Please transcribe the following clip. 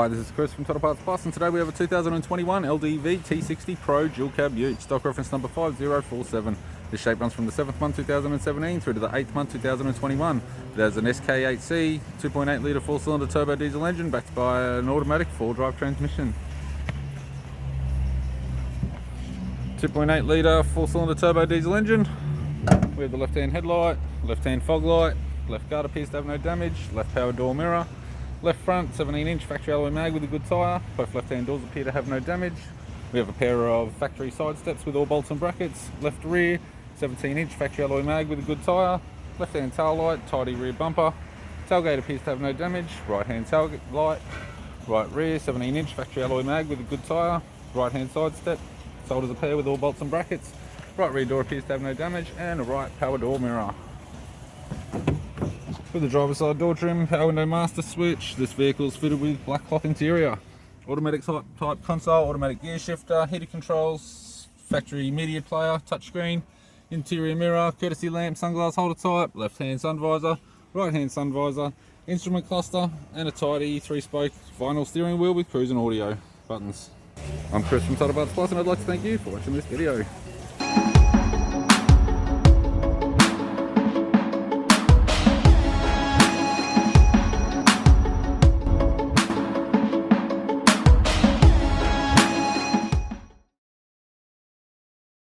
Hi, this is Chris from Tyre Parts Plus, and today we have a 2021 LDV T60 Pro dual cab ute, stock reference number 5047. This shape runs from the 7th month 2017 through to the 8th month 2021. It has an SK8C 2.8 litre 4-cylinder turbo diesel engine backed by an automatic 4-drive transmission. 2.8 litre 4-cylinder turbo diesel engine. We have the left-hand headlight, left-hand fog light, left guard appears to have no damage, left power door mirror. Left front 17-inch factory alloy mag with a good tyre. Both left-hand doors appear to have no damage. We have a pair of factory side steps with all bolts and brackets. Left rear 17-inch factory alloy mag with a good tyre. Left-hand tail light, tidy rear bumper. Tailgate appears to have no damage. Right-hand tailgate light. Right rear 17-inch factory alloy mag with a good tyre. Right-hand side step, sold as a pair with all bolts and brackets. Right rear door appears to have no damage, and a right power door mirror. With the driver's side door trim, power window master switch, this vehicle is fitted with black cloth interior. Automatic type console, automatic gear shifter, heated controls, factory media player, touchscreen, interior mirror, courtesy lamp, sunglass holder type, left hand sun visor, right hand sun visor, instrument cluster, and a tidy 3-spoke vinyl steering wheel with cruise and audio buttons. I'm Chris from Tyre Parts Plus, and I'd like to thank you for watching this video.